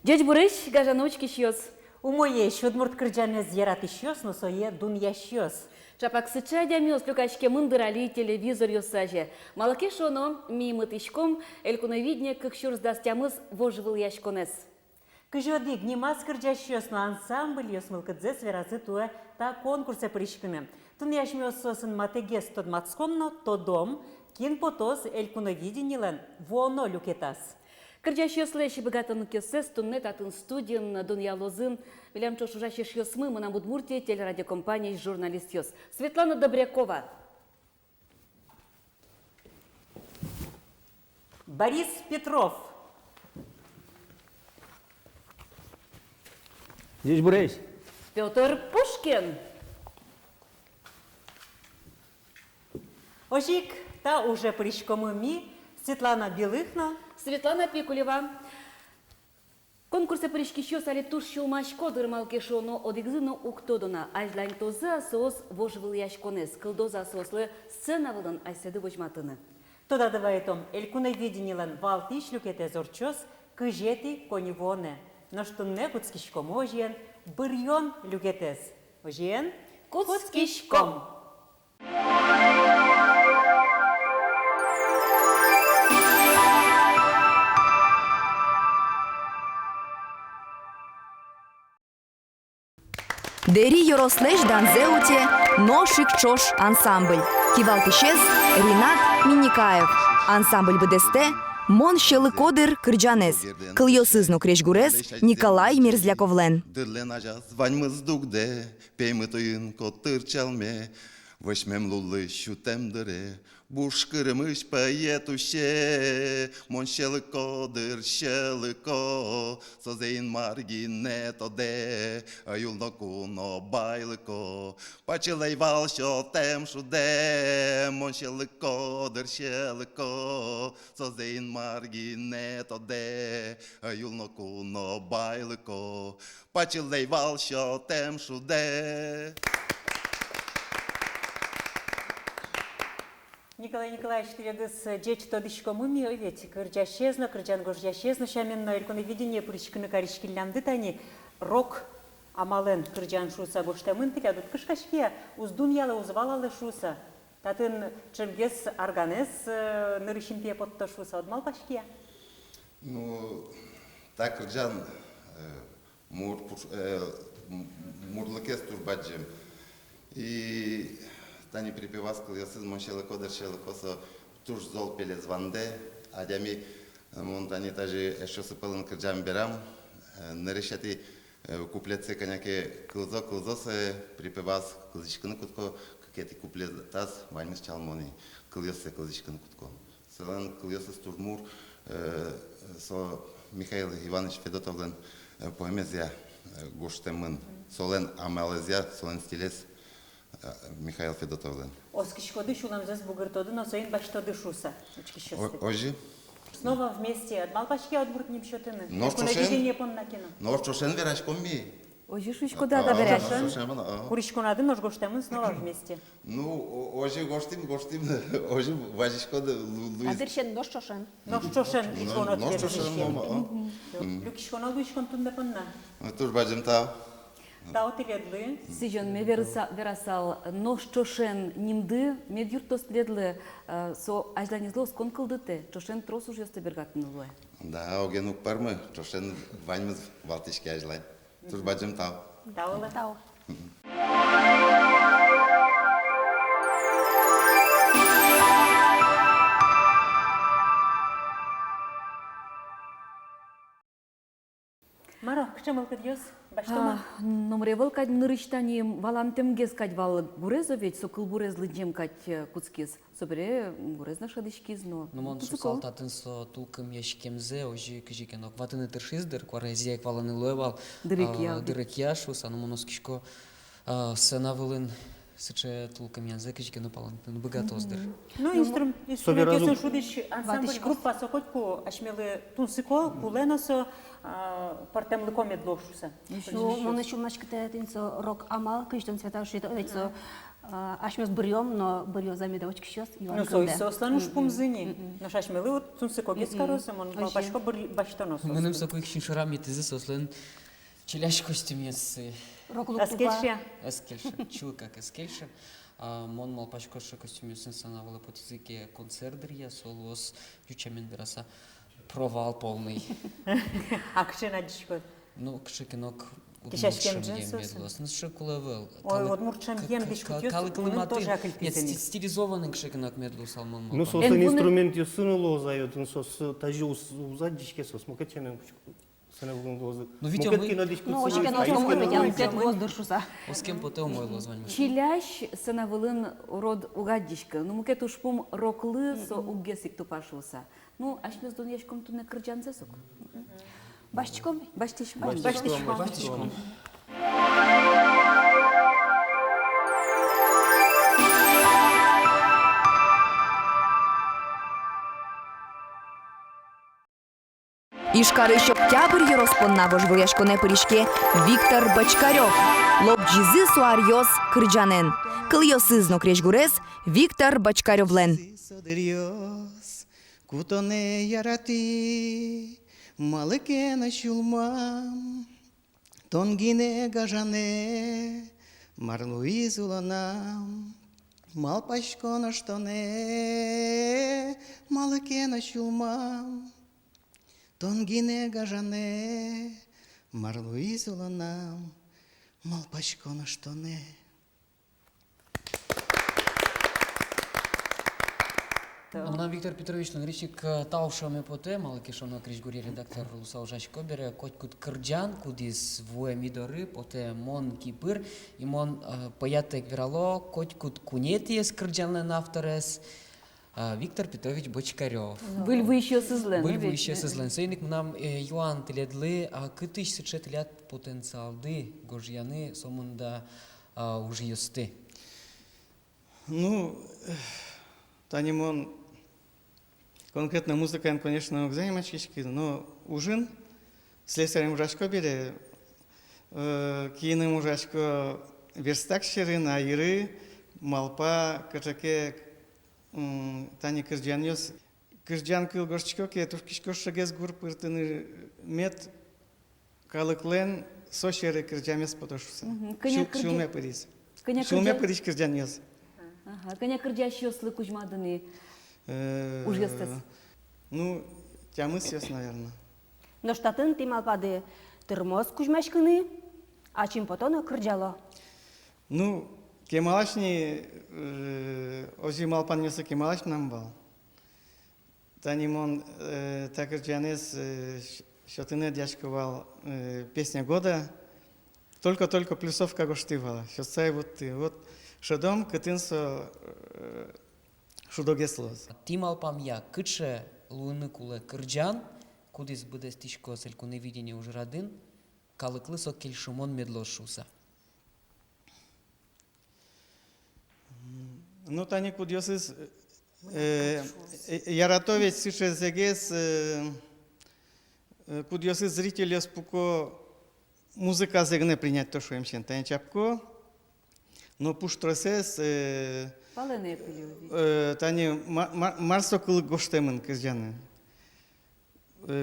Дядь Бурыш, гажаночки щёс. У моей щодмурт кырджане зьяраты щёс, но сое дунья щёс. Чапак сыча дямёс, люкачке мындырали телевизор ёсаже. Малаке шоно, мимы тышком, элькуновидне, как щурсдастямыз вожевыл яшконес. Кыжоды гнимас кырджа щёс, но ансамбль ёс мылкыдзе сверазы туэ та конкурсе пришкыны. Тун яшмёс сосын матегес тод мацкомно, то дом, кин потос элькуновиденилен воно люкетас. Кырджа слэши богатын кёсес, тунне татын студиен, дунья лозын, вилям чошужащи шьёсмы, мы на Удмуртии телерадиокомпании журналист ёс. Светлана Добрякова. Борис Петров. Дядь Бурыш. Петр Пушкин. Ожик, та уже пришкому ми, Светлана Белыхна. Светлана Пикулева. Конкурсе пришки щёс али туш щулмашко дырмалке шоно одигзыно уктодона. Ажлайн тоза соос вожевыл яшконес. Кылдоза соослы сцена вылын айседы вожматыны. Тода давай том, элькуновиденилен валтиш люкете зорчос, кыжети коневоне. Но что не куцкишком ожиен, бырьон люкетес. Ожиен? Куцкишком. Дери Йорослеш Данзеуте Ношик Чош ансамбль. Кивалтышез Ринат Минникаев. Ансамбль БДСТ Мон Щелыкодыр Кырджанез. Кылйосызну Крешгурез Николай Мерзляковлен. Дырленажа званьмыз дугде, пеймы тойын котыр чалме, Вышмем лулы щутемдыре, бушкырымыш паетуще, Мон щелыкодыр щелыко, созейн маргине тоде, Аюлно куно байлыко, Пачылай вал щотем шуде, Мон щелыкодыр щелыко, созейн маргине тоде, Аюлно куно байлыко, Пачылай вал щотем шуде. Николай Николаевич, ты ведыс джеч тодышкому ми, ведь кырджащезно, кырджан гожжащезно, шаменно элькуновидение пришкыны каришкиллямды тани, рок амален кырджан шуса гоштамын пилядут кышкашке, уз дуньялы узвалалы шуса. Татын чемгес арганес нырышин пе потто шуса одмал пашке. Ну, так кырджан мурлыкес турбаджем. И тани припевас кыльосыз моншелы кодыр шелы косо туш зол пеле званде, адями монтани тажи эшосы пылын кырджам берам, нырышати куплетсе коняке кылзосы припевас кылзичкыны кутко, какети куплетас ваймыс чалмони кыльосы кылзичкыны кутко. Селен кыльосыз турмур со Михаил Иванович Федотовлен поэмезия гоштемын, солен амалезия, солен стилес Михаил Федотовлен. Оскишкоды шуламзес бугыртоды, но соин баштоды шуса. Ожи? Снова вместе одмал пашке отбурт ним счетыны. Элькуновидение пон накину. Но чошен вераш комби. Ожи шучко да беряшен. Куришконады нож гоштамын снова вместе. Ну, ожи гоштим, ожи важишкоды луиз. Адыршен нож чошен. Нож чошен ишконот Нож чошен, вердишкен. Люкишконаду ишкон тунде понна. Тур баджем тау. Да, отеледлы. Сижен ме верасал нож чошен нимды, ме юртос ледлы, со ажданизло скон кылдыте, чошен трос уж ёсты бергатын улы. Да, оген укпармы, чошен ваньмыз валтишке ажлай. Тур баджем тау. Да, ола. Тау. Маро, кчемыл кыдьёс? Баштома? Номревал кать нырыштани валантемгез кать вал бурезо ведь со кыл бурезлы джем кать куцкиз. Собере бурез наша дышкиз, но Ну, мон сусал татын со тулкым яшкемзе, ожи кыжикенок ватыны тыршиздыр, кварезияк валаны лоевал. Дырекия шуса, ну моноскишко сенавылын сыче тулкым янзе кыжикену палантын богатоздыр. Ну, инструмент шудиш ансамбль группа сокотку ашмелы тунсыко, куленосо партемлыко медлошуса. Ну, моны чумашкыте тинсо рок амал, кыштон цвета шито, эцо Ашмес бырьем, но бырье замеда очень кщёс. Ну, сойсы ослану шпумзыни. Но шашмелы вот тунсы когес каросым, он балпашко баштонос. Меним сакой кшин шарами тизи сослен челяш костюмец Аскельше. эскельше, чулкак эскельше. Мон малпашкоша костюмец санавала по тизике концертрия солос ючамен бераса провал полный. А кшена дишко. Ну, кшикинок Кишашкем джинсы. Ну, шикулевел. Ой, вот мурчам ем дишко тёс, мы тоже Нет, акальпизени. стилизованный кшикинок медлу салмон. Ну, сосын инструмент юсыны лозают, сос тажи узадишке сос, мукачемен сынавын лозы. Ну, ведь он Ну, очень кенно мы пять воздушуса. С кем потом мой лозвань. Чиляш сынавылын род угаддишка. Ну, мукет ушпум роклы со уггесик тупашуса. Ну, ашмес дон яшком туне кырджанзе сок. Башчиком? Баштиш Баштишком. Ішкари Октябрь Єроспонна вожвояшконе пиріжке Віктор Бочкарьов. Лобджизи суарьоз кырджанен. Кыльосызно крешгурес Віктор Бочкарьовлен. Содерьос, кутоне ярати, малыке на чулмам, тонгине гажане, марлуи зуланам, малпачко на штоне, малыке на чулмам, тонгине гажане, марлуи зуланам, малпачко на штоне. Нам Виктор Петрович Нагричик таушами по тем, але кишоно кричгурі редактор Лусаужач Кобере, кут кырджан, кудис вуе мидоры, поте мон кипыр, и мон поятек вирало, кут кунетиес кырджанлен авторес, Виктор Петрович Бочкарев. Был вы еще сызлен. Был вы еще сызлен. Сейник нам Юан теледли, а кытыш сычет лят потенциалды, гожьяны, сомунда уже ёсты. Ну, танимон конкретно музыка, конечно, взаимочки, но ужин слесарем жачко бере, кииным жачко верстак шерин, а иры, малпа, качаке, тани кырджаньос, кырджан кыл горчко, ке тушкишко шагес гур пыртыны мет, калыклен, сошеры кырджамес потошуса. Шулме пырис. Шулме пырис кырджаньос. Ага, коня кырджащёслы кузьмадыны ужестес. Ну, тямысьёс, наверное. Но штатын ты малпады тырмоз кузьмашкыны, а чим потоно кырджало. Ну, кемалашни, ози малпаньёса кемалаш нам бал. Танимон, такыр джанес, шотыне дяшковал песня года, только плюсовка гоштывала. Шоцай вот ты, вот шодом кытынсо шудогеслоз. Тималпам я кыче луны куле кырджан, кудис будес тишко сельку невидение уже радын, калыклы со кельшумон медлошуса. Ну, тани кудьосыз яратовец сыше зегес кудьосыз зрителес пуко музыка зегне принять то, что им щен. Тани чапко, но пуштросес Палене пилюви. тани марсо кыл гоштемын кызжаны.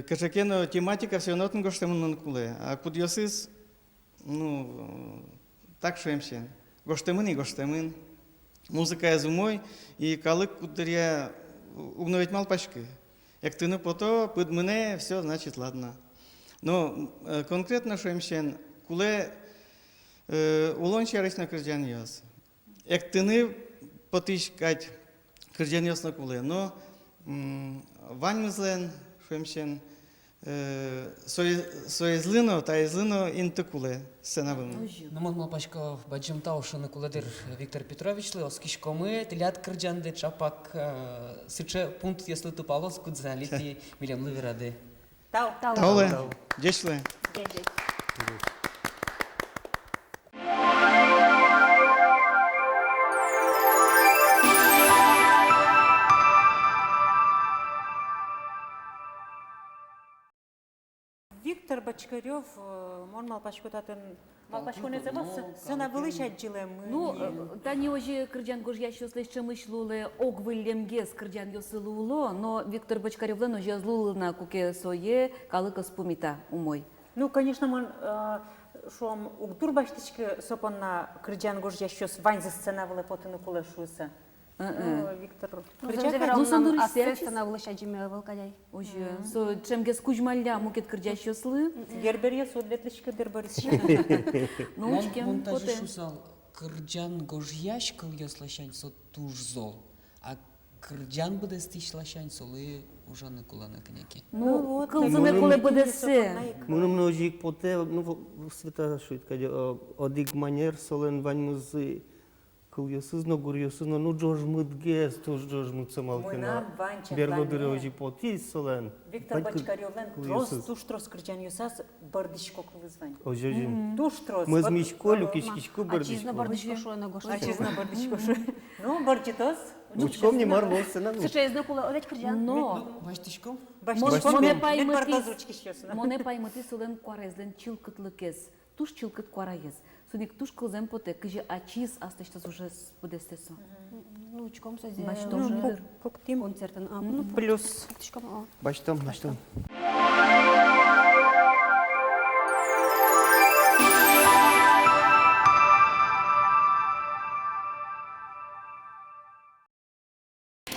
Кашакено тематика все нотн гоштемын куле, а кудьосыз, ну, так что им щен. Гоштемын и гоштемын. Музыка я зумой, и калык кудря угновить малпачки. Як ты пото, под мене, все, значит, ладно. Но конкретно, что им щен, куле улонче речна кырджан йос. Як ты потичкать кырджан йос на куле, но ваньмызлен, что им щен, соизлино, та излино инты куле, сценавым. Ну, мон малпачко баджим таушаны куледыр Виктор Петрович лы, оскишко мы, телят кырджанды чапак сыче пункт, если ты палос, кудзалити милем лыверады. Тау. Тауле, дешле. Виктор Бочкарев, мон малпашкотатын малпашконе забыл, сына вылышать джилем. Ну, тани ожи кырджан гож ящослы чымышлулы ог вылемгес кырджан йосылууло, но Виктор Бочкаревлен ожи злулына куке сое калыка спумита умой. Ну, конечно, мон шом угдур баштычкы сопонна кырджан гож ящос ваньзы сцена вылы потыны кулешуса. Виктор Ну, сондур Ассе истечис. станавлы шаджиме вылкадай. Ожи, со чемгес кужмалля мукет кырджа щослы, Герберье судветличка дербарис. ну, учкем Он даже поте. шусал, кырджан гож яш кыл йослашань со туж зол, а кырджан буде стич лашань солы ужаны куланы княки. Ну, кылзыны куле бедесе. Муну множик поте, ну, света шуит, каде, одик манер солен ваньмыз кыльосызно, гурьосызно, ну, жожмыт гес, туж жожмыт самалкина. Мына ванча Берлодыре плане. ожи поти солен. Виктор Бочкаревлен трос туш трос кырджан юсас бардичко кылызвань. Ожи. Туш трос. Мы мичко, люкичкичко, Ачизна бардичко. бардичко шуена гошта. Ачизна бардичко шу. Ну, бардитос. Учком не марвол сцена. Сычезна кула одать кырджан. Но, Баштичком? моне Бен паймытис, бардазучки щосына. моне паймытис солен куарезлен чилкытлыкес, туш чилкыт куараез. Суник туш кылзем поте, кыжи ачиз астыштас уже будестесо. Ну, учком созе. Баш Ну, тоже. пуктим. Концертын. Ну, плюс. Учком, о. Баштам, баштам.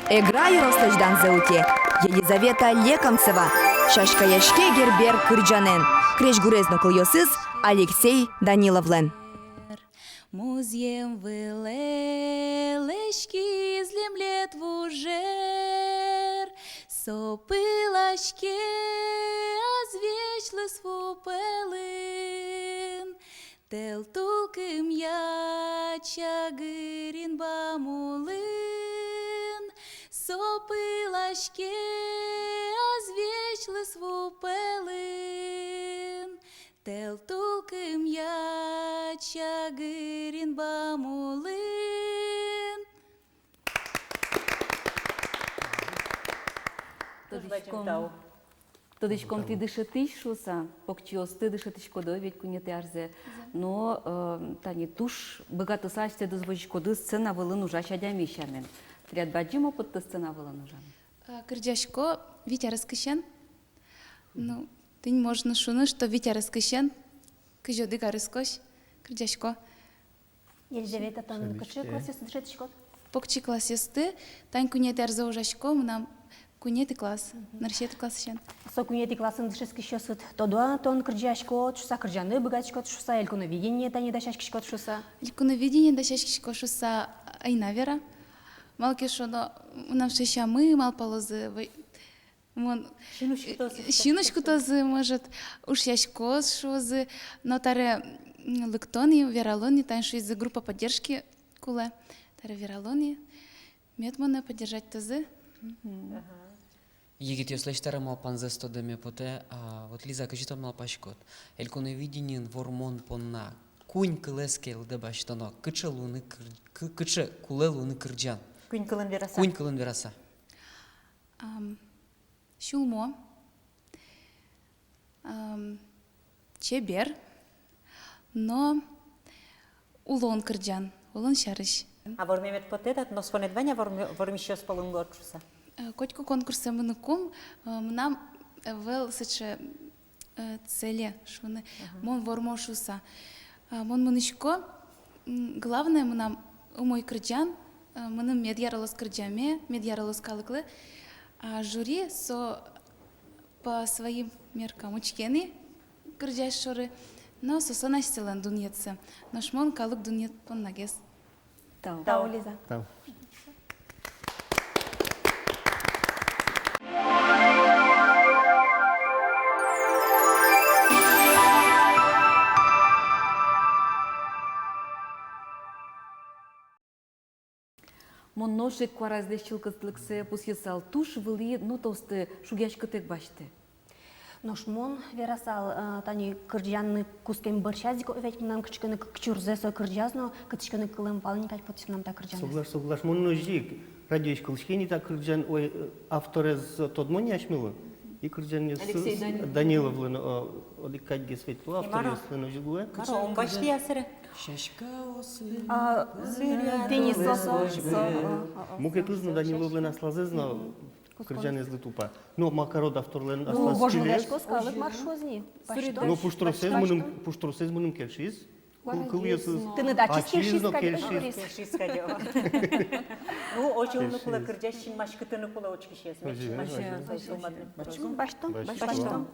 Эгра Ярославдан зауте. Елизавета Лекомцева. Шашка яшке гербер кырджанен. Креш гурезно кыльосыз Алексей Даниловлен. Музєм велелешки злемлет вужер, сопилашке азвечлы свупелин, тел тулкым я чагырин бамулын, сопилашке азвечлы свупелин, тел тулкым я чагырин бамулын. Тодичком ти дышетиш шуса, покчиос ты дышетиш кодо, ведь кунеты арзе. Но тани туш богато сачте дозвочь коды сцена вылын ужа чадямищанен. Тряд баджимо под та сцена вылын ужан. Кырджашко Витя раскыщен. Ну, ты не можешь нашуны, что Витя раскыщен. Кыжоды гарыскош. Кырджашко. Елизавета тан кычы классы дышетишкот. Покчи класс есты. Тань кунеты арза ужашко. Мнам кунеты класс. Наршеты класс щен. Со кунети классын дышески щосыт. Тодуа тон кырджашкот, шуса кырджаны быгачкот, шуса элькуна видение тани дашашкишкот шуса. Ликуновидение да шашкишко шуса айнавера. Малки шоно нам шеша мы мал полозы. Мон шиночку тоже может уж яшко шозы, но таре лыктони, вералони, таньше из группа поддержки куле. Таре вералони, метмоне поддержать тоже. Егит йослештара мал панзе стодеме поте, а вот Лиза кажется мал пашкот. Эльконе виденин вормон понна. Кунь кылеске лде баштано, кыча луны кыча куле луны кырджан. Кунь кылын вераса. Кунь кылын вераса. Шулмо, чебер, но улон кырджан, улон шарыш. А вормемет потетат, но свонедваня вормищос полын лорчуса. Котку конкурса мыныкум, нам вел сыче цели шуны, мон вормо шуса. Мон мынышко, главное нам умой кырджан, мыным медьяролос кырджаме, медьяролос калыклы, а жюри со по своим меркам учкены кырджаш шоры, но со сонастелен дуньетсе, но шмон калык дуньет поннагес. Тау, Лиза. Там. Мон ношик куараздеш чилкытлыксе пусьесал туш вылы, ну толсты шугяшкытык башты. Ношмон верасал тани кырджанны кускем борщазико ведь нам кычкыны кчурзесо кырджазно, кычкыны кылым палникать потис нам так кырджан. Соглаш, мон ножик. Радиош кылшкени так кырджан ой авторез тодмони ашмылы. И кырджан Алексей Даниловлен одиккайге Светлана, Мара. авторы жилуэ. Маро, он башты ясыры. Шашка осы. Денис Сосо. Муке тузна Даниловлен аслазезна кырджан езлы тупа. Но Макарод авторлен Ну, аслаз боже мой, килес. яшко скалык маршозни. Ну, пуштросез муним келшиз. Кылйысыз. Ты на даче Ачизно чешись, как келшиз. говоришь. Кешиска дева. Ну, очевидно, кула кырджащин машкытыны кула очкишес. Баштом? Баштом.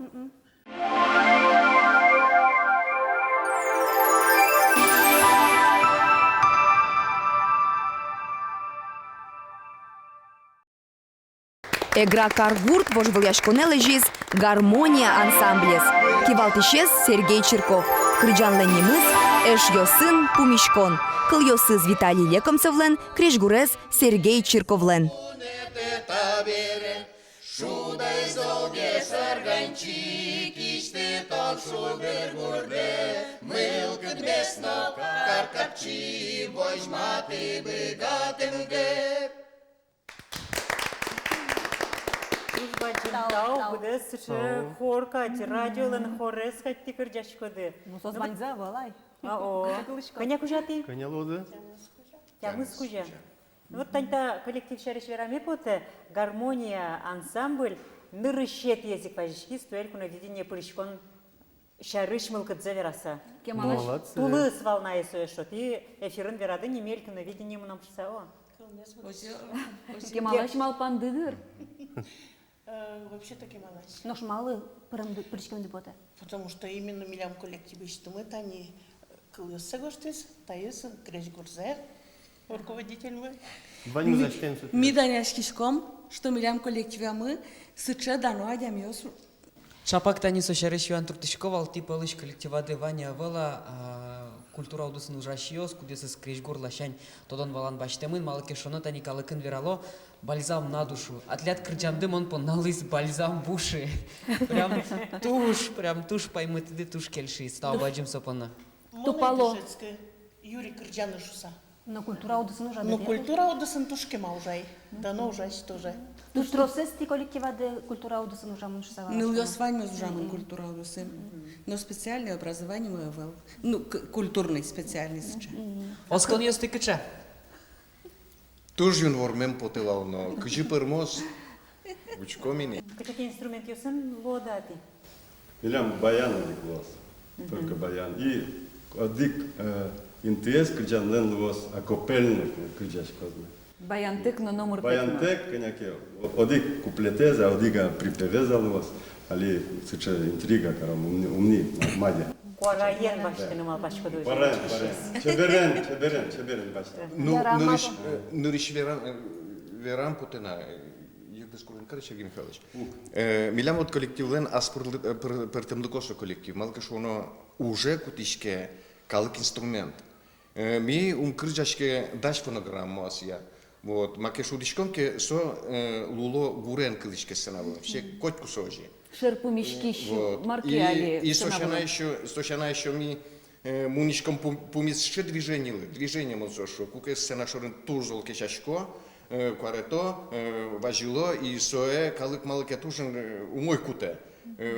Эгра каргурт вожвыл яшконе лежиз гармония ансамблес. Кивалтышез Сергей Чирков. Крыджанлен немыз эш йосын пумишкон. Кыл йосыз Виталий Лекомцевлен, крежгурез Сергей Чирковлен. Тау, буде сычы хоркать, радиолын хорескать ти кырджашкоды. Ну, созваньза, валай. Коняк ужаты? Конялоды. Тямыз кужа. Вот таньта коллектив шарыш вераме поте, гармония, ансамбль, нырышет язык пажишки, стуэль куна видение пырышкон шарыш мылкыдзе вераса. Молодцы. Тулыс волна есуэшот, и эфирын верады немелька на видение мунам шсао. Кемалаш малпандыдыр. Вообще-таки малаш. Но шмалы причкем деботе. Потому что именно милям коллективе, что мы тани кылысы гоштес, тайыс креш гурзе, руководитель мы. Ваню зачтемся. Ми даняшкишком, что милям коллективе мы, сыче дано адямиос. Чапак тани сошарыш юан туртышковал, типа лыш коллективады Ваня вала, культура удусын ужашиос, кудесыз крежгур лашань, тодан валан баштемын, малыке шоно тани калыкын верало, бальзам на душу. Атлет крыджамдым он поналыс бальзам в уши. Прям туш поймытыды туш кельши, стал баджим сопона. Тупало. Юрий Кырджаны шуса. На культура удысын ужады. Но культура удусын тушке маужай. Дано ужась тоже. Тут тросес ти коллективады культура удысын ужамын шсава. Ну, я с вами ужамын культура удусын. Но специальное образование мы вел. Ну, культурный специальность. Оскон ёсты кыча. Туж юн вормем потилал, но кыжи пырмос. Учкомини. Какие инструменты юсын водати? Милям баян одик лос, только баян. И одик интес кырджанлен лос, а копельник кырджаш козна. Баянтек на номер 15. Баянтек, коняке, одик куплетеза, одига припевеза лос, али сыча интрига, карам умни, мадя. Куараен баштыны мал башкоды. Парен. Чеберен башта. Ну, нырыш верам потена. Дискурен каже Сергей Михайлович. Милям от коллективлен аз пертемдыкоша коллектив. Малка шоно уже кутишке калык инструмент. Ми кырджашке даш фонограмму асия. Вот, маке шудишкомке со луло гурен кылышке сценавым. Все котку сожи. Шерпу мишкищу, маркиали. И сошана еще ми мунишком пумис ще движение мозошу. Куке сцена шорен тужол кешашко. Куарето, важило и сое, калык малыке тужен умой куте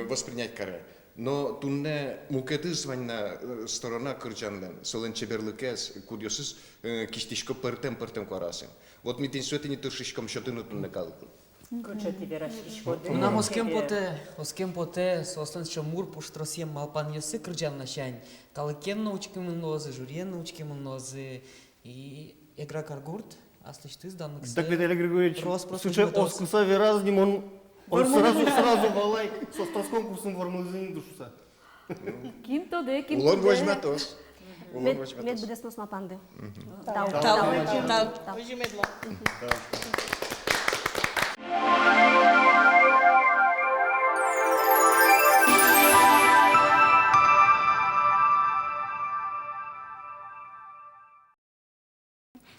воспринять каре. Но тунне мукеты званна сторона кырджанлен, солен чеберлыкес, кудьосыз киштишко пертем куарасен. Вот ми тень суетени тышишком шотыну тунне калык. Нам оскем поте, соостан шамур пуштросьем малпан ёсы кырджан лашань. Калыкен научкем лозы, журен научкем лозы и игра каргурт. Аслышты сданных. Так, Виталий Григорьевич, слушай, оскуса веразним, он сразу валай, со строском курсом вормузин душуса. Кимто де. Улон возьматос. Мед буде снос на панды. Тау. Ожимедло.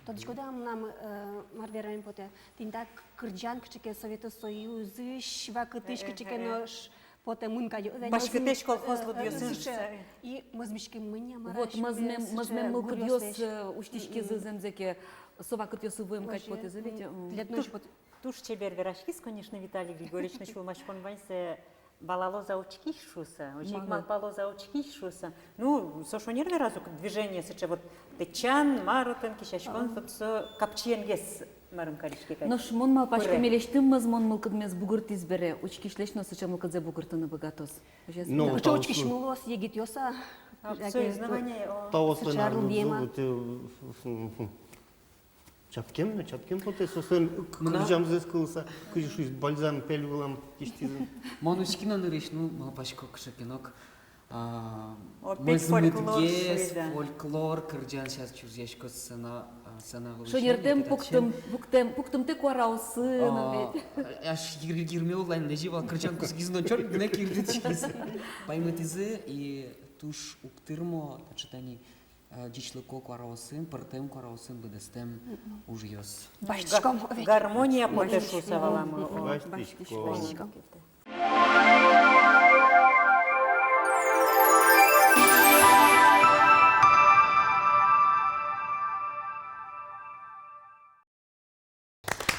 Тодичко да нам марвераем поте. Тинта кырджан кичке Совета Союзы, швакытыш кичке наш поте мынка. Башкытыш колхозлы диосыз. И мазмишке мыня мараш. Вот мазмем мылкыдьос уштишке зыземзеке совакыт ёсы выемкать поте завете. Летной пот. Туш чебер верашкис, конечно, Виталий Григорьевич начал мачкон ваньсе балало за очки шуса, очигмал бало за очки шуса. Ну, сошонер веразу движение сыча вот течан, маротен, кишашкон, вот со капчиенгес марым каришки. Но шмон мал пачка мелештим мазмон мылкыдмес бугыртиз бере. Учкишлеш но сыча мылкыдзе бугыртыны богатос. Ну, Что учки шмулос, егит йоса. Все знавание о... Тавослен Сычар лубема. ардузу, чапкем поте, сосын кыржам зескылса, кыржуш бальзам пельвылам киштизин. Монускина нырыш, ну, мал пачко кшекинок. Опять фольклор Мызмытгес, швейда. фольклор, кырджан сейчас чурзешко сцена Шонертем пуктым ты куараусын. Аж гирмел лайн леживал кырджан кузгизно чор гне кирдичиз. Паймытизы и туш уктырмо, читани дичлыко куараусын, пыртем куараусын быдестем ужьёс. Баштичком. Гармония потешуса валамы. Баштичком.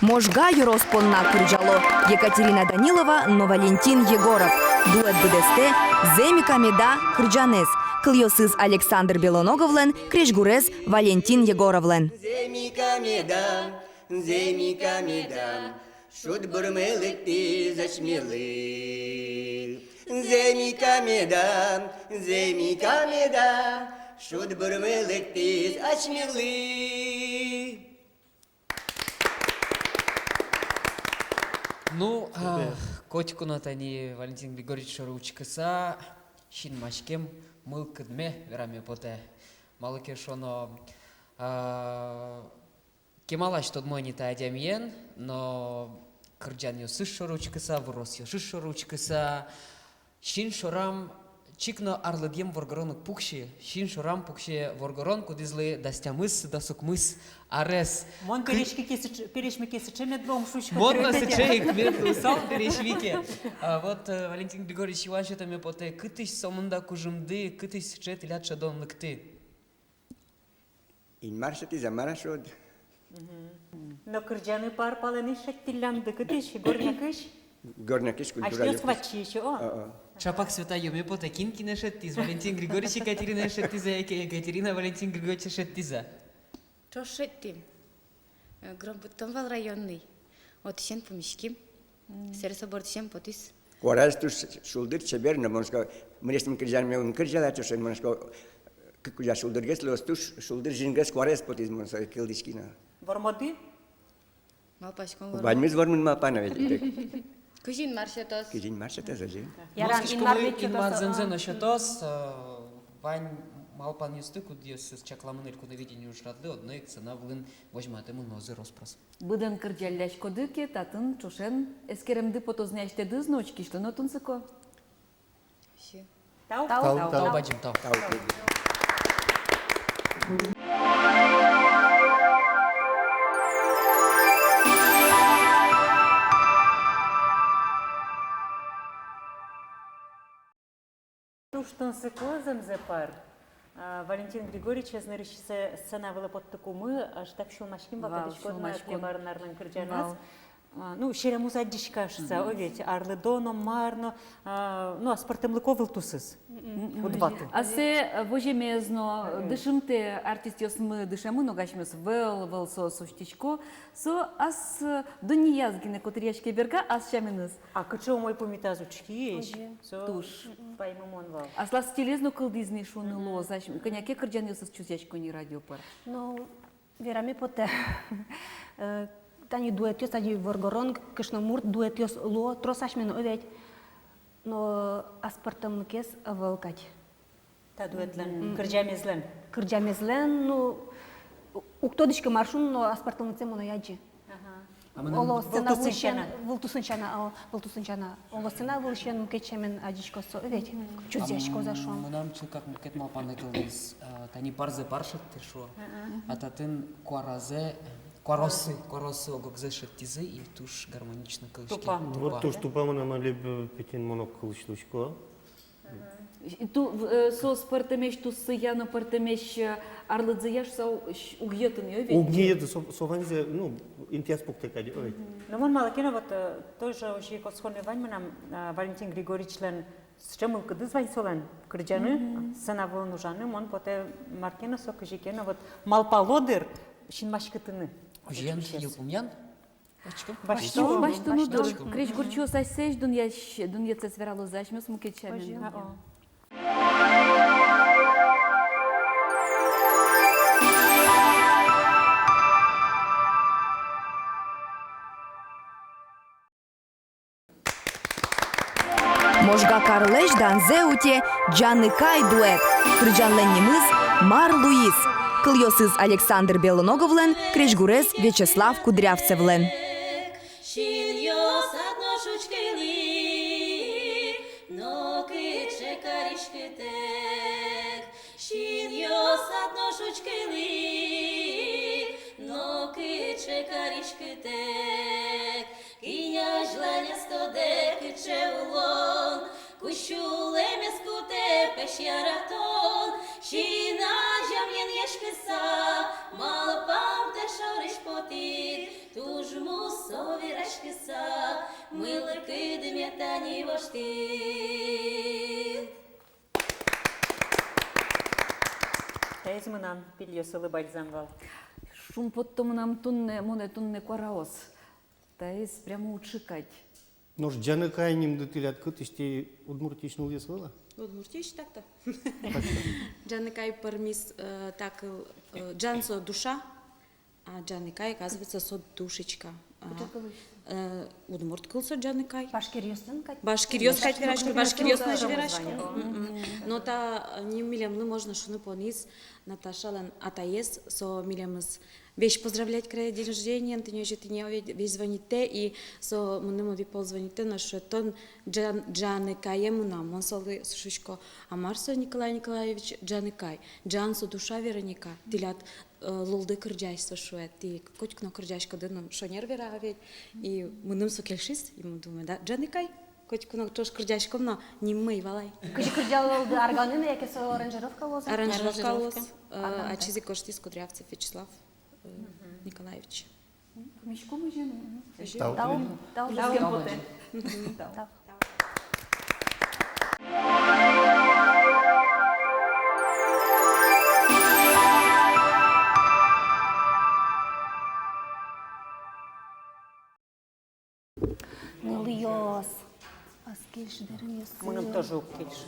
Можга юроспонна кырджало Екатерина Данилова, но Валентин Егоров. Дуэт БДСТ Земика Меда Кырджанес. Кыльосыз Александр Белоноговлен, Крешгурез Валентин Егоровлен. Земика медам, шут бурмелык ты зашмелы. Земика медам, шут бурмелык ты зашмелы. Ну, котику натани Валентин Григорьевич Шаручкаса, шин мачкем, мыл кыдме вераме поте. Малыке шоно кемалаш тот мой не та адямиен, но кырджан ёсыш Шаручкаса, вырос ёсыш Шаручкаса, шин шорам чикно арлыдем воргоронок пукши, шин шорам пукше воргорон кудизлы дастямыс, дасукмыс, арес. Мон перешми кесычеме двом шучка. Вот нас и чейк, мир сам перешвике. Вот Валентин Григорьевич Иванчетами поте кытыш сомында кужымды, кытыш чет илят шадон лыкты. In marșati zamarashod. Но кырджаны пар паланы шаттилянды кытыш, горнякыш. Горнякыш А культура. что сквачи еще? Чапак свята йоме поте кинкине шеттиз, Валентин Григорьевич Екатерина шеттиза, Екатерина Валентин Григорьевич шеттиза. Тошетти. Громбутомвал районный. Вот сен помешки. Серсобор сен потис. Кораз туш шулдыр чебер, но монска мрестим кырджан меун кырджала тошен монска кукуя шулдыргес лос туш шулдыр жингес кораз потиз монска килдишкина. Вормоды? Малпашком Ваньмыз вормын мапана ведь. Кужин маршетос. Кижин маршата зажи. Инмарзензен ошетос, вань малпан юсты, кудьес с чакламын иль кудовидению жрадлы, одной цена влын возьматему нозы роспрос. Быдын кырджалляш кодыке, татын чушен эскеремды потозняште дызночки, что но тунсыко. Тау баджим, тау. Туштансы козам запар. Валентин Григорьевич знарышся сцена была под такумы, аж так шулмашким вакадышкодна клемарнарнын кырджанас. Ну, шеремуз аддишкашса, овет, арлыдоно, марно, ну, аспартемлыко вылтусыз. Удваты. Асе вожемезно дышымте артист ёсмы дышамы ногашмес вел со суштичко, со ас дуниязгине котрияшке берга ас шаминыз. А кычо мой помитазучки, Туш. Паймымон вал. Асла стилезно кылдизни шуны лозаш, коняке кырджан ёсыз чузячко не радиопар. Ну, верами поте. Тани дуетёс, тани воргорон, кышномурт дуетёс ло, тросашмен овет. Но аспартам кес авалкать. Та дуэтлен, кырджамезлен. Кырджамезлен, ну, уктодышка маршун, но аспартам цему на яджи. Оло сцена вылтусынчана. Оло сцена вылщен кечемен адичко со овет. Чузячко зашон. Манам чулкак мукет малпан экелдис, тани парзе паршет тешо, а татын Куаросы огогзе шеттизы и туш гармонично кылышки. Вот туш тупа мана малеб петин монок кылышлышко. Ту сос партемеш ту сияно партемеш арлыдзыяш сау угьетын ё ведь. Угниет, сованзе, ну, интиас пуктекади, ой. Ну, вон малакина вот тоже уже косхоне вань нам Валентин Григорьевич лен с чем кыдыз вань солен кырджаны, сына волн ужаны, он поте Маркина со кыжикена вот малпалодыр шинмашкытыны. Ожиян Юпумян. Бачком. Башто ну dur. Креш гурчу сасеш дунья цесверало зашмёс мукечамен. Можга Карлеш Данзеуте Джаныкай дуэт. Кырджанленнемыз Мар Луис. Кыльосыз Александр Белоноговлен, Крешгурес Вячеслав Кудрявцевлен. Кущулем ескуте пешяратон, шина жам'ян єшкиса, малпам те шориш потит, тужму совірашкиса, милки дим'ятані воштит. Тезмынан пильосылы бальзамвал. Шум потом нам моне тунне квараос. Таис прямо учикать. Нож Джаныкай ним дытылят кытыште удмуртичный лес была? Удмуртич так-то. Джаныкай пармис так Джансо душа, а Джаныкай оказывается со душечка. Удмурт кылса Джаныкай. Башкирьёстан кать. Башкирьёстан кать башкирьёстан жверашка. Но та не милемны можно шуны понис Наташалан атаес со милемыз. Вещь поздравлять края день рождения, ты не весь звоните и со мнемо ви позвоните на что тон Джаныкай нам он солы сушечко Амарсо Николай Николаевич Джаныкай Джансо душа Вероника тилят лолды кырджайство шует ти котькно кырджашка дыным шонер веравет и мнем со келшис ему думаю да Джаныкай котькно тош кырджашком но не мы валай. Кыжи кырджалды арганы на яке со аранжировка лоза? Аранжировка лоз. А чизи Коштис Кудрявцев Вячеслав Николаевич. Мишку мы жену. Дал. Ныльёс. Аскельш дерем Мыным тоже укельш.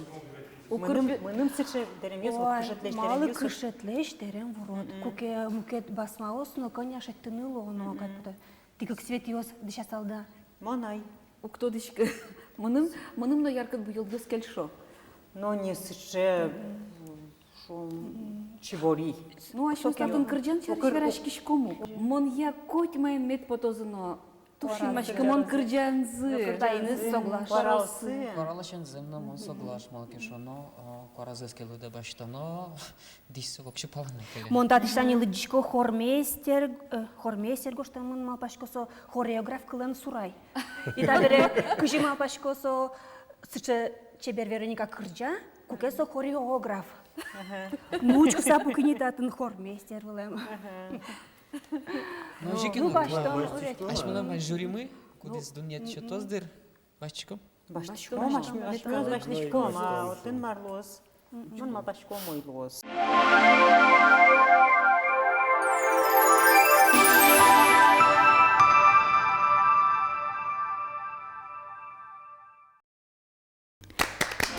Мыным сыче дерем ес вот кышетлеш дерем малы ес. кышетлеш дерем ворот. Куке мукет басмаос, но коня шеттыныло, но как-то. Ты как свет ёс дыша салда. Монай. У кто дышка? Мыным но ярко был без кельшо. Но не сыче чивори. Ну а что статын кырджан чар жверашкишкому. Мон я коть май мет потозно. Тушин машкамон кырджанзы. Кырдайны соглашался. Коралашен земно мон соглаш малкешоно, коразескелу да баштано, дисо вообще паланы келе. Монта тиштани лыджишко хормейстер гоштамын малпашкосо хореограф кылен сурай. И табере кыжи малпашкосо сыче чебер Вероника Кырджа, кукесо хореограф. Мучку сапу кынитатын хормейстер вылем. Ну жикину. Ашмана жюримы, куда с дуньят чотоздыр, бачком. Башком, а вот он марлос. Он мал башком мой лос.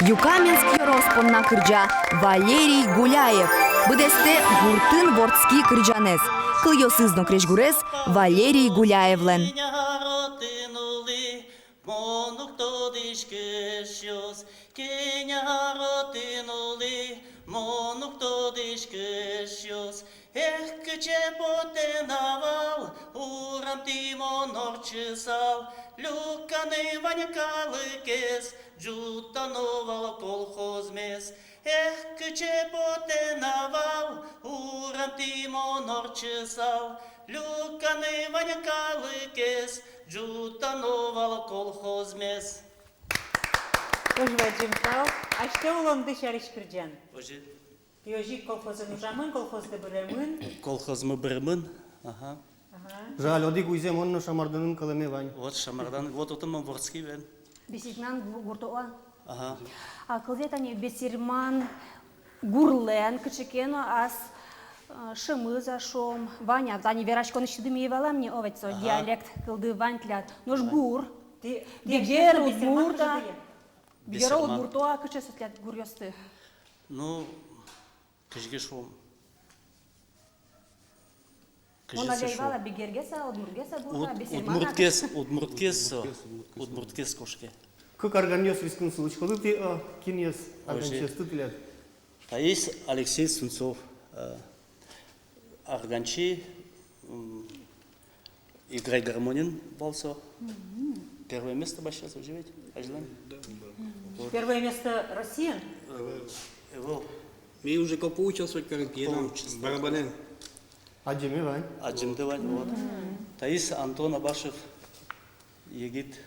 Юкаменский роспонна кырджа Валерий Гуляев. Быдесте гуртын вордский кырджанес. Кыльосызно Крешгурес Валерий Гуляевлен. Кыче потенавал, урам тимон орчесал, люканы ванякалыкес, джутановал колхозмес. Тоже Вадим стал. Аште улонды шариш кырджан. Ожи Пиожик колхозын ужамын, колхозды біремін. колхозмы бірмін. Ага. Жаль, одик уйзем онно шамардынын кылыме вань. Вот Шамардан, вот отымын Ворский бен. Бесигнан гуртоа. Ага. А кылдетани бесирман гурлен кычекено ас шымыза шом. Ваня, зани верашкон ищидыми евала мне овецо диалект кылды вантлят. Нож гур. Бигер удмурта. Бигер удмуртоа кычесутлят гурьосты. Ну, кыжге шом. Она лейвала бигергеса, удмургеса гурта, бесирмана. Удмурткес кошке. Как органиос рискун случай, ты кинес органиос тут лет. Таис Алексей Сунцов, Арганчи, Игорь Гармонин Балсо. Первое место бы сейчас живете, Ажлан? Первое место Россия? Мы уже копу участвовать карантином, барабанен. Аджими вань. Аджимды вань, вот. Таис Антон Абашев, Егит.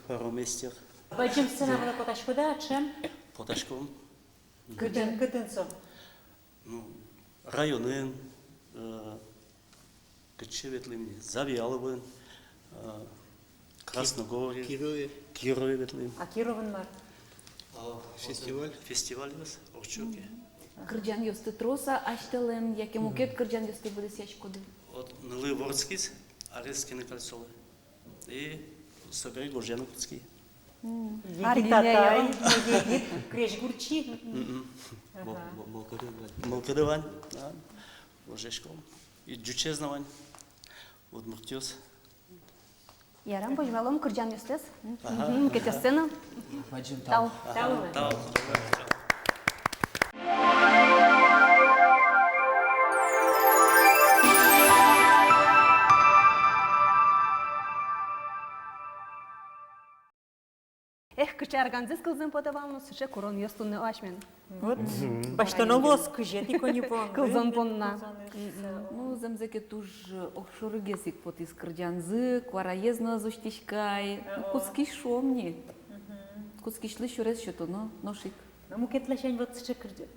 Хормейстер. Бачим сцена была поташкуда, чем? Поташком. Кытынцо. Ну, районын, Кычеветлим, Завьяловын, Красногорье, Кирове ветлим. А Кировын мар? Фестиваль. Фестиваль вас, Орчуке. Кырджан ёсты троса, аштелем, яке мукет кырджан ёсты буде сячкоды. Вот Нылы Ворскис, Арескины Кольцовы. И Собери Горжану Куцкий. Егит Татай, Егит Крешгурчи. Молкадывань, Ложешком. И Джучезнавань, Удмуртёс. Ярам пожмалом кырджан ёстес. Ага. Кете сцена. Тау. Тау. Эх, кыча арганзес кылзын подавалну, сыше корон ёстунны ашмен. Вот. Баштано лос кыже, тико не пон. Кылзон понна. Ну, замзеке туж охшорыгесик потис кырджанзы, квараезно зуштишкай, куцки шомни. Куцки шлы шурес что-то, ношик. Мукет лашань вот сыше кырже.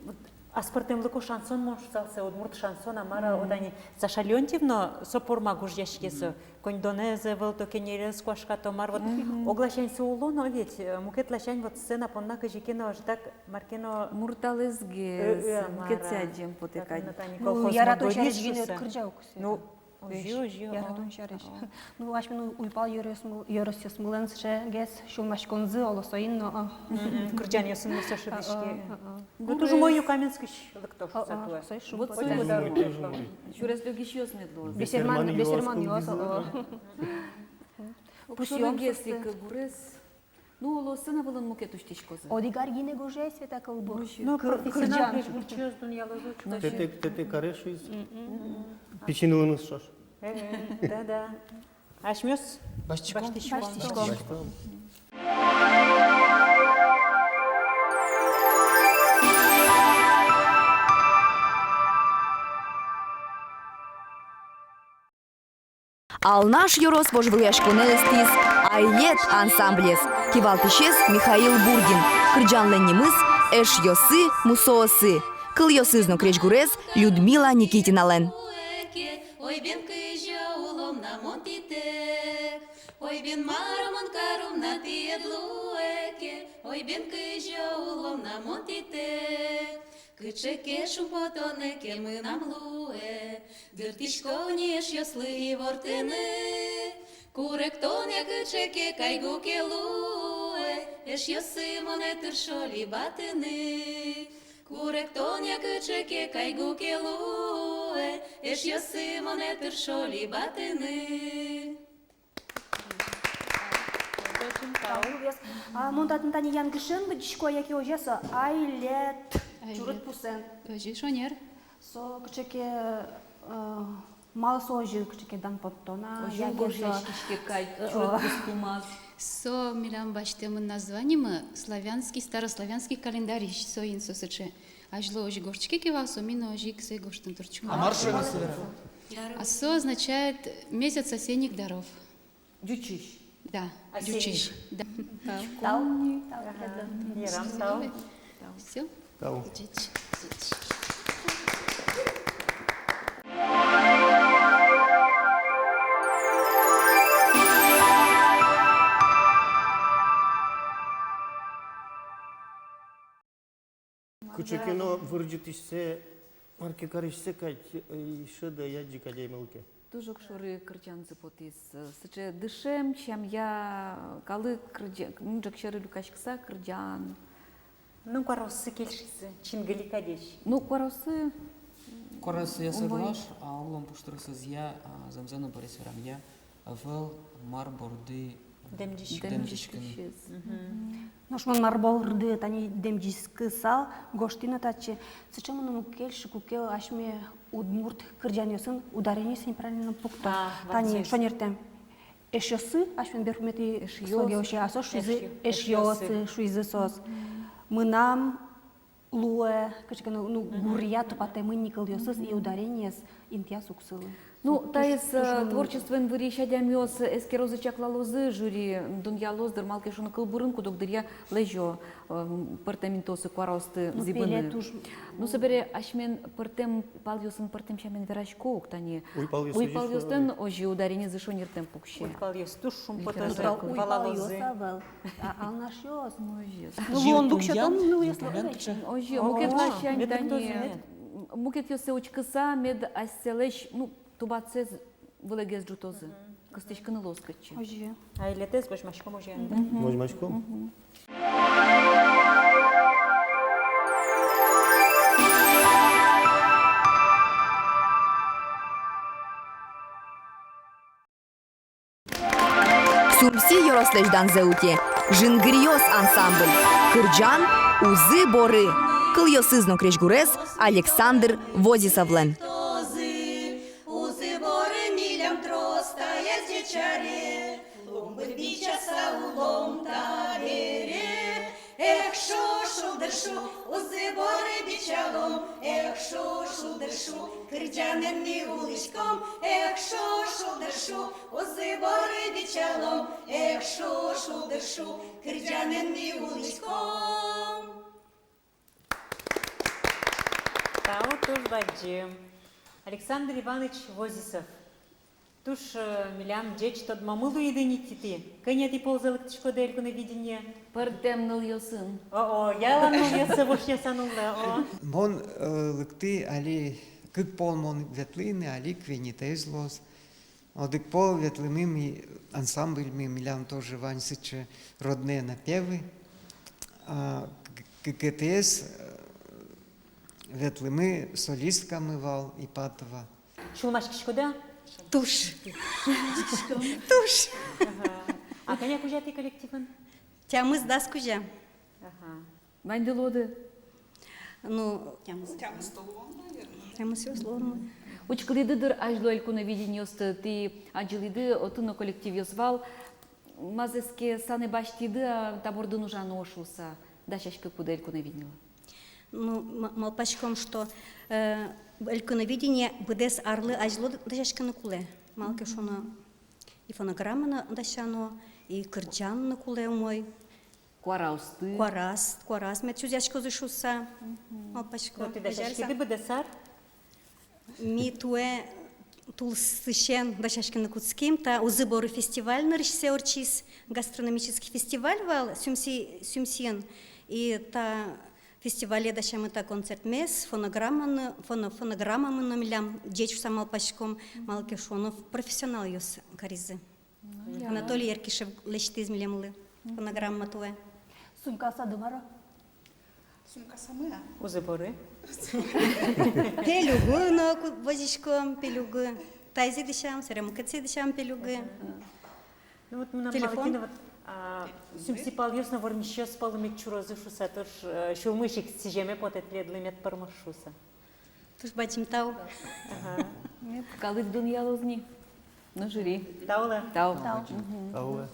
Аспортем лыко шансон моншталсе, удмурт шансон, амара одани Саша Леонтьевна сопорма гужьяшкесо, кондонезе, велто кенерес, квашка томар, вот оглашань соулоно, ведь мукет лашань вот сцена понна кыжикено, ждак маркено... Мурталезге, кецяджем потекать. Ну, яратон шариш винет кырджа укусы. Ну, ожи. Яратон шариш. Ну, ашмен уйпал йөрөс мулен сыше гес, шулмашконзы олосоин, но... Кырджан ясын муса шыбишке. Вот уже мою каменский лыктош сатуэ. Вот свою дорогу. Шурес лёгиш ёсмет было. Бесерман ёс. Охшорыгесик гурес. Ну, лосына вылын мукет уштишкозы. Одигар гине гужей света кылбу. Ну, профессионал крешгурчиёз дуньялы зучу. Тете карешу из печенылыныз шаш. Да. Ашмёс? Баштичком. Ал наш Йорос божвылыяшконелестис Айет ансамблес. Кивалтышес Михаил Бургин. Кырджанленнимыз Эш Йосы Мусоосы. Кыл Йосызно кречгурез Людмила Никитинален. Ой, бен кыжа улом на монтитек, ой, бен марамон карум на тиедлуэке, ой, бен кыжа улом на монтитек. Кычеке шумпотонеке мынам луэ, дыртишконеш ёслы вортыны, куректоне кычеке кайгуке луэ, эш ёсы моне тыршоли батыны. Куректоня кычеке кайгуке луэ, эш ёсы моне тыршоли батыны. Монтатын тани янгышын бычко яки ожеса айлет чурыт пусен. Ожи шонер. Со кычеке мал сожи кычеке дан поттона. Ожи кай чурыт пускумаз. Со милям баштемын названиемы славянский, старославянский календарь соин сосыче. Ажло ожи горчики кива, со мина ожи ксе гоштын турчума. А марш А со означает месяц осенних даров. Дючиш. Да, А Дючиш. Да. Тау. Ярам, тау. Все? Тау. Кучекино вырджитишсе, марке каришсе кать, еще да я дикадей мелке. Дуже кшори кирджан зипотис. Сыче дышем, чем я калы кирджан, муджак шары люкашкса кирджан. Ну, коросы кельшисы, чингалика дещ. Ну, коросы. Корас я соглаш, а улом пуштырсыз я, замзану борисверам я, вел мар борды демдишкин. Ношман марбол рды тани демджискі сал, гоштина тачи. Сычем он келши кукел ашме удмурт кырджаньосын удареньосын неправильно пукто. Тани шонертем. Эшьосы, ашмен берхумети слоге оши асо, шуизы эшьосы, шуизы сос. Мынам луэ, ну, гурья тупате мы никольосыз и ударение с интиас уксылы. Ну, таис творчество выреща дямёс эскерозы чаклалозы жюри дуньялоз дырмалке шуны кылбурын кудок дырья лежо партаментосы кваросты зибыны. Ну, собере ашмен партем палёсын партем шамен верашкоук тани. Уй палёстын ожи ударение за шонертем пукще. Уй палёс туш шум потозы валалозы. А наш ёс. Ну, вон дукшатом, ну, если ожи, мукет лащань тани. Мукет ёсе очкыса мед асселеш, ну, тубацез вылегез джутозы. Костичканы лоскачи. Ожи. А или тез башмашком ожи. Можмашком? Сюрпси Ярослеждан зеуте. Жингриос ансамбль. Кырджан Узы Боры. Кыльосызно Крешгурес Александр Возисовлен. Узи бори мілям троста я здічаре, лумби бічаса улом та бере. Ех, шо дершу, узи бори бічалом, ех, шо дершу, кирджанин мі вуличком, ех, шо дершу, узи бори бічалом, ех, шо дершу, кирджанин мі вуличком. Тау туш баджи. Александр Иванович Возисов. Туш милям деч тот мамылу единитити. Кыня ти ползалык тишко дельку на видение. Партем ныл ёсын. О, я ланул ясы бош ясанула. О. Мон лыкты али кык пол мон ветлыны, али квенитезлос. Одык пол ветлымыми ансамбльми милям тоже ваньсычы родные напевы. КТС ветлымы солистками вал Ипатова. Шулмаш кишкода? Туш. Туш. А коня кужа ты коллективын? Тямыз дас кужа. Ванделоды. Ну, тямыз условно. Учкылидыдыр ажло элькуна видениосты ты ажилиды отыно коллектив ёзвал. Мазеске саны баштиды таборды нужаны ошуса. Дашашка куда элькуна виднела. Ну, малпачком, что эльконовидение бдес арлы ажло дашашканы куле. Малке шона и фонограмма дашано, и кырджан на куле мой. Кварасты. Кварас. Мет чузяшко зашуса. Малпачком. Ну, ты дашашки ты бдесар? Ми туе тулсышен дашашканы куцким, та узыборы фестиваль нарышсе орчис, гастрономический фестиваль вал, сюмсиен, и та фестивале дашам это концерт мес, фонограммы номилям, деч самал пачком, малкешонов, профессионал ёс каризы. Анатолий Еркишев лечты измилемлы, фонограмма туе. Сумка садымара. Сумка самая. Узыборы. Пелюгы на возичком, пелюгы. Тайзи дышам, сыремукацы дышам пелюгы. Ну вот мы нам малакина вот сумсипал ёсна вормищё спал мет чурозы шуса, тош шулмышик сижеме потет ледлымет пармашуса. Туш бачим тау. Калык дуньялозни. На жюри. Таула. Тау. Таула.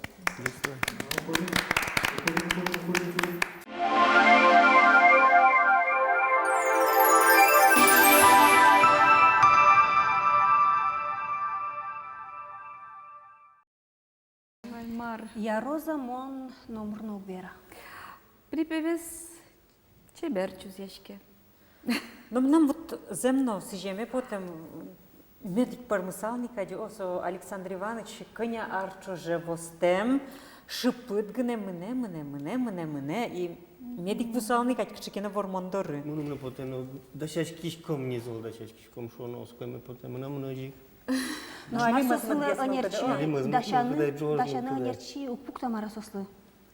мар. Я роза мон номерно бера. Припевес чебер чузяшке. Но нам вот земно сижеме потом медик пармысалник ади осо Александр Иванович коня арчо живостем шипыт гне мене и медик пусалник ади кчекена вормондоры. Мунумна потено дашаш кишком не зол дашаш кишком шоно скоме потемо на многих. Ну али Сослы онерчи, дашаны Дашаны онерчи упукта мара сослы.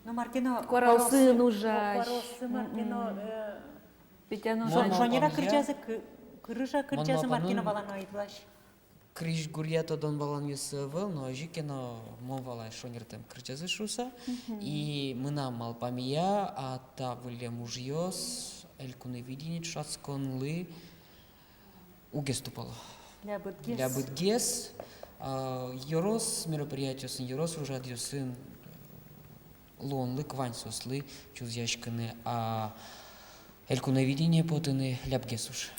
Ну Маркино Коралсы нужаш. Коралсы Маркино Питяно Шонера кырджазы кырыжа кырджазы Маркино балано айтлаш. Криш гурьято дон балан юсывыл, но жикено мовалай шонертем кричазы шуса. И мына малпамия, а та выле мужьёс, элькуны виденит шацконлы угеступало. Для бытгес. Йорос мероприятие сын, йорос уже сын лонлы, квань сослы, чузяшканы, а элькуны видение потыны ляпгесуш.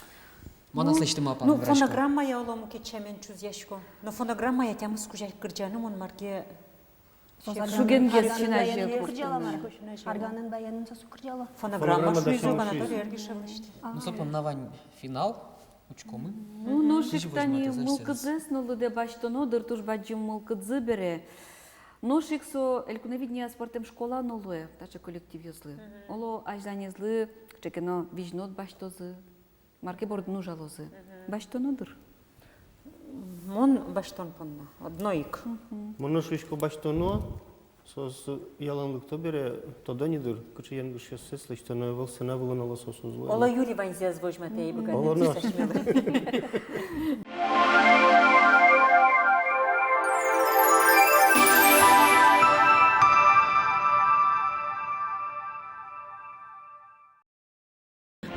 Мана слышите мапа. Ну, фонограмма я олому кечемен чузяшко. Но фонограмма я тямы скужай кырджаным он марке. Шугенгес чинажы. Арганын баянын сосу кырджала. Фонограмма шуизу Анатолий Эргишевич. Ну, сопон навань финал, учкомы. Ну, ношик тани мулкыдзес, но лыде баштоно, дыртуш баджим мулкыдзы бере. Ношик со элькуневидния спортем школа нолуе, тача коллектив юзлы. Оло ажданезлы, чекено вижнот баштозы. Марке бордну жалозы. Баштонодыр. Мон баштон понна, одноик. Моно шишко баштоно, сос яланлык то бере, то донидыр, кычы янгыш ясы слыштано выл сына вылынала сосу злой. Ола Юрий Ванзиаз возьмет и богатый. Ола наш.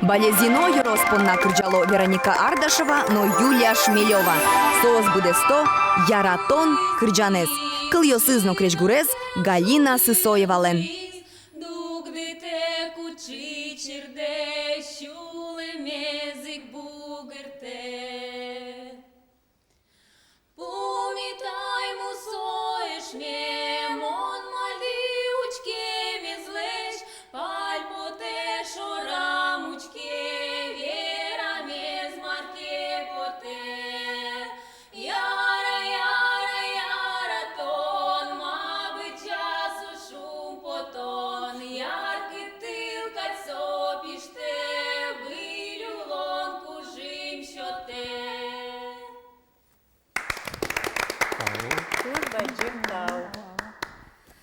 Балезино Йороспонна кырджало Вероника Ардашева, но Юлия Шмелева. Соос буде 100, Яратон кырджанес. Кыл йосызно кречгурез Галина Сысоевален. Дугдите кучи черде, щуле мезик бугерте. Помитай му соеш ме, мон мали учке мезлеш, пальпоте шорам учке, вера мез марке поте. Яра, яра, яра, тон, мабыть, часу шум потон, яркий тил кольцо піште, вилю лонку жим, що те. Баджим дал.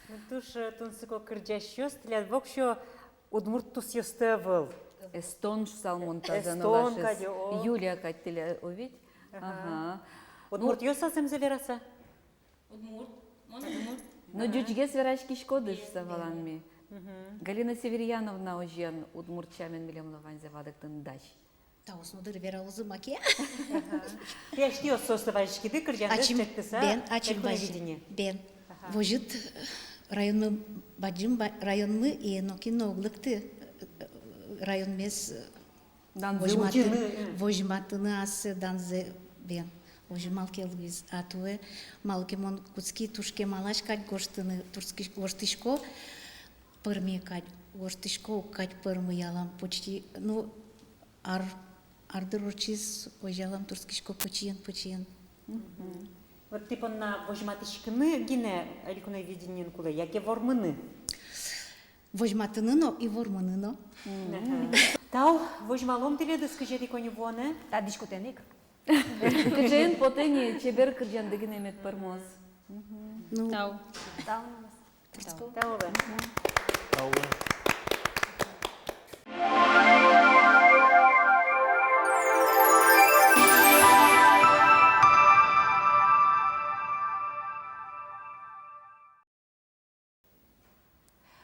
Ну туш тунсыко кырджащёс, тля вокшо удмурт тус ёстевыл. Эстонш салмон тазано Эстон, вашес. кадё, о. Юлия каттеля овить. Ага. Удмурт ёса зем завераса? Удмурт, мон удмурт. Но дючгес верашки шкодыш саваланми. Галина Северьяновна ожен удмуртчамен милемлован завадыктын дач. Та основдыр вера узы маке. Пешти ёсосы вальшки ды кырджандес Ачим четтеса. бен, ачим бажи. Бен. Вожит районны баджим районны и нокино оглыкты район мес вожматыны асы данзе бен. Вожмал келгиз атуе малке мон куцки тушке малаш кать гоштыны турски гоштышко пырме кать гоштышко кать пырмы ялам почти ну ардыр урчиз ожалам турскишко почиен. Вот ты на вожматышкыны гине элькуна виденин куле, яке вормыны. Вожматыны но и вормыны но. Тау вожмалом теледы скажи кони воне. Та дискотеник. Кычен потени чебер кырджандыгын эмет пармоз. Ну. Тау. Тау.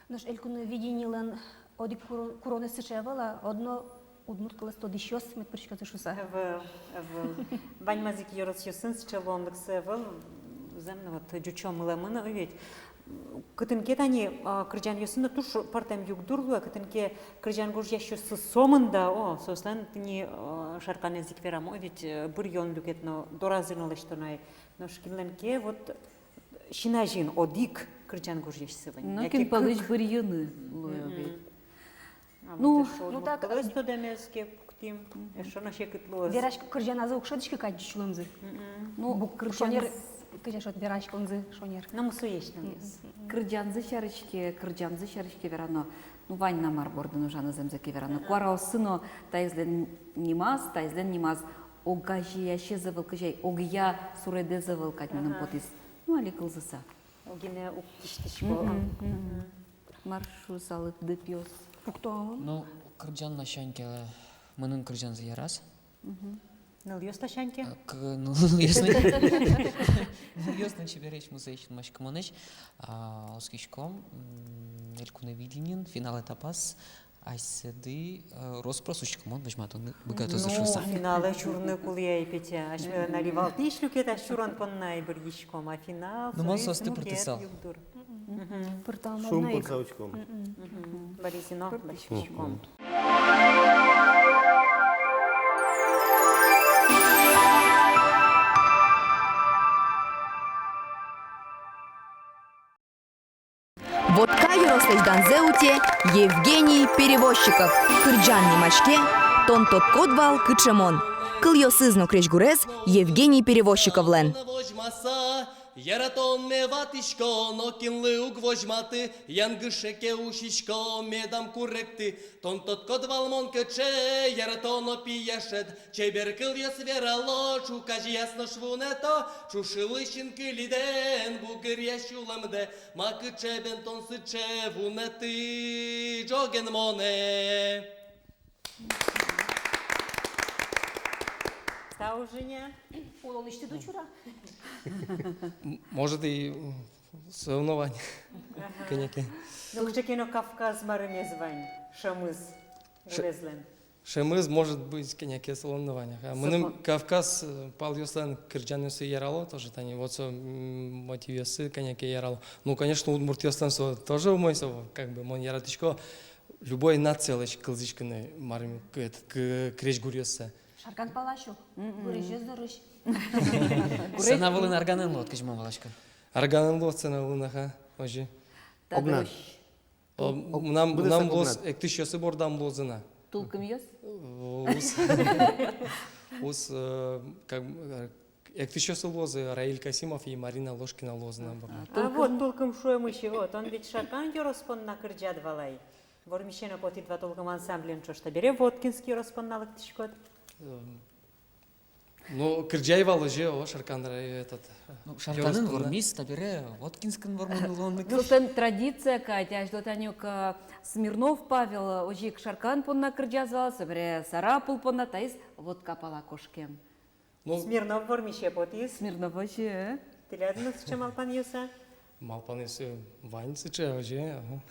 Наш элькуны виденилен оди куроны сышевала, одно удмурткала 110 мет причка зашуса. Вань мазик йорос йосын счелондык севел, земно вот джучом мыламына овет. Кытынке тани кырджан йосында туш партам югдурлуа, кытынке кырджан гуж ящосы сомында, о, сослан тini шаркан язык верам, овет бір йон люкетно доразыналыштонай. Но шкимленке вот шинажин одик кырджан гуржешсы вань. Ну, кен палыч бір ені. Ну, ну так, то демеске пуктим. Что на шекытлоз. Вераш кырджан азы укшадышкы кать чулымзы. Ну, Бу шонер, кыжа шот вераш конзы шонер. Намысу есть намес. Кырджанзы шарычке верано. Ну, вань намар бордын ужаны земзеке верано. Куара сыно тайзлен нимаз. Огажи яще завыл кыжай. Огия суреде завыл кать менің потис. Ну, али кылзыса. Огине уктиштишко. Маршу салык дыпьёс. Пукто. Ну, кырджан нашанке, мының кырджан зиярас. Ныл ёста шанке? Ну, ясно, чебереч музейшн машкамоныч. Оскишком, элькуне видинин, финал этапас. Айседи роспросушком, он возьматон богато зашуса. Ну, финалы чурны кулия и петя. Аж наливал тишлюкет, аж чуран поннай быргишком, а финал... Ну, мон состы протесал. Шум под заучком. Борисино, бащишком. Водка Ярославдан Зеуте, Евгений Перевозчиков, Кырджан Немачке, Тонтот Кодвал Кычемон. Кыл йосызно Крешгурез, Евгений Перевозчиковлен. Яратон ме ватишко, но кинлы угвожматы, янгышеке ушишко, медам куректы, тон тот кодвалмон кече, яратоно пияшед, чебер кыл яс верало, чукажи ясно швунето, чушилыщинки лиден, бугыр ящуламде, макы чебен тон сыче, вунеты, джоген моне. Стаужиня? Улон ишти дочура. Может и соревнования. Коньяки. Ну, где кино Кавказ марыме звань, Шамыз, Гурезлен. Шемыз может быть коньяки соревнования. А мы Кавказ пал юслен кырджанысы ярало тоже тани. Вот со мотивесы коньяки ярало. Ну, конечно, удмуртиястан тоже умойся, как бы мон яратышко. Любой нацелыч кылзычканы марыме креш гурьёсы. Шаркан палашу. Гурежез дорож. Сена вылын арганын лот, кыжман валашка. Арганын лот сена вылын, аха, ожи. Огнан. Нам лос, эктиш ёсы бордам лозына. Тулкым ёс? Ус, как эктиш ёсы лозы, Раиль Касимов и Марина Ложкина лозына. А вот толком шуя мыши, вот, он ведь Шаркан ёроспон на кырджад валай. Вормищена потит два толком ансамблен, что бере Воткинский ёроспон на лактишкот. Ну, кырджай валыжи, о, Шаркандра этот... Ну, Шарканын вормис, табире, Воткинскын вормын улонны. Сылтын традиция, Катя, аж дотанюк Смирнов Павел, ожик Шаркан понна кырджа звался, бре Сарапул понна, таис водка пала кошкем. Смирнов вормище потис. Смирнов ожи, Тилядны сыча малпан юса? Малпан юсы вань сыча, ожи, ага.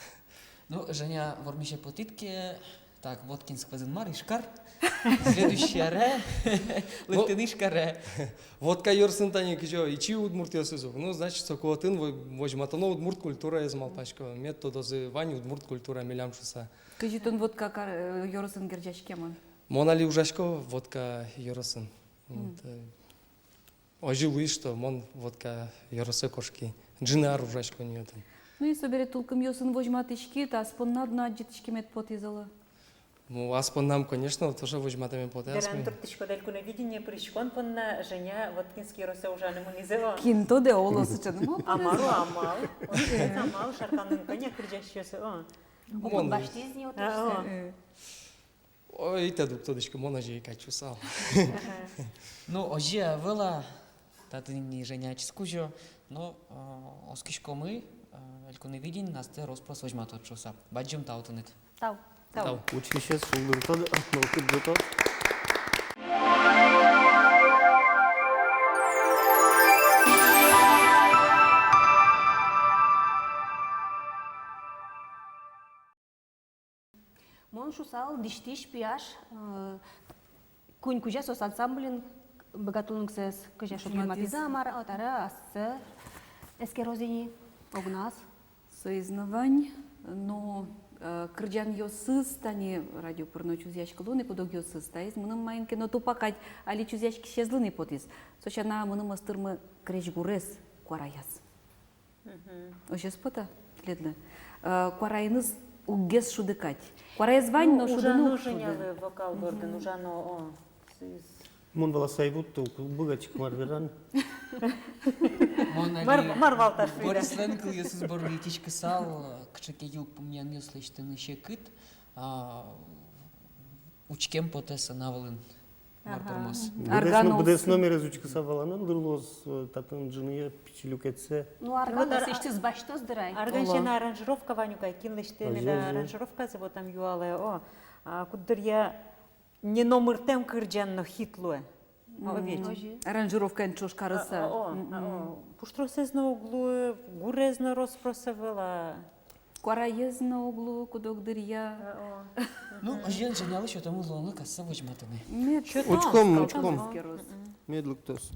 Ну, Женя, вормище потитки, так, Воткинск вазынмар, Ишкар. Следующий аре, лыктын Ишкаре. Водка йорсын тани кижо, ичи удмуртиясы зог. Ну, значит, сокуатын вожматано удмурт культура из Малпашко. Методозы вань удмурт культура милямшуса. Кажитон водка йорсын герджашкемон. Монали ужашко водка йорсын. Ожи луи, что мон водка йоросы кошки. Джинар ужашко нетен. Ну и собере тулкым йосын вожматышки, та споннад на джитышки мет потизала. Ну, аспон нам, конечно, тоже возьматами потяс. Беран туртышко далькуна видение прыщкон понна Женя Воткинский роса ужаны мунизева. Кинто де олосы чанымал. Амару амал. Амал Шарканын коня кырджащёсы. Окон башти из него тоже. Ой, те дуктодышко мона же и качусал. Ну, ожи вела, таты не Женя чискужо, но оскишко мы, элькуны видин, нас те роспрос возьмат чуса. Баджим таутынет. Тау. Тау. Учишес шулдыртады, нолкыт жото. Мон шусал диштиш пияш кунь кужа сос ансамблин богатунксес кужа шот мематиза мар атара ассы эскерозини огнас Соизнавань, но кырджан йосыз тани радио пырно чузяшкалуны подог йосыз таиз мыным майынке но тупакать али чузяшки шезлыны потиз. Сочана мыным астырмы крешгурес куараяс. Оже спота, ледle. Куарайныз уггес шудыкать. Куарайыз вань, но шудыны Уже женяли вокал горден, уже но Мон волосай вот толку, богатик марверан. Марвалташ Борис Ленкл, если сбор летичка сал, кчеке юг помнян если не кыт, учкем потеса навалын. Марпормос. Будес номер из учка саваланан, дырлоз татын жыныя пичилюкетсе. Ну, арганос иште с башто сдырай. Арганшена аранжировка ванюка, кинлышты, да, аранжировка, вот там юале, кудырья не номер тем кырджан, но хитлуе. Аранжировка нчош карыса. Пуштросез на углу, гурез на распросовала. Куарайыз на углу, кудок дырья. Ну, жен женял еще тому лону касса возьматаны. Учком. Медлук тос.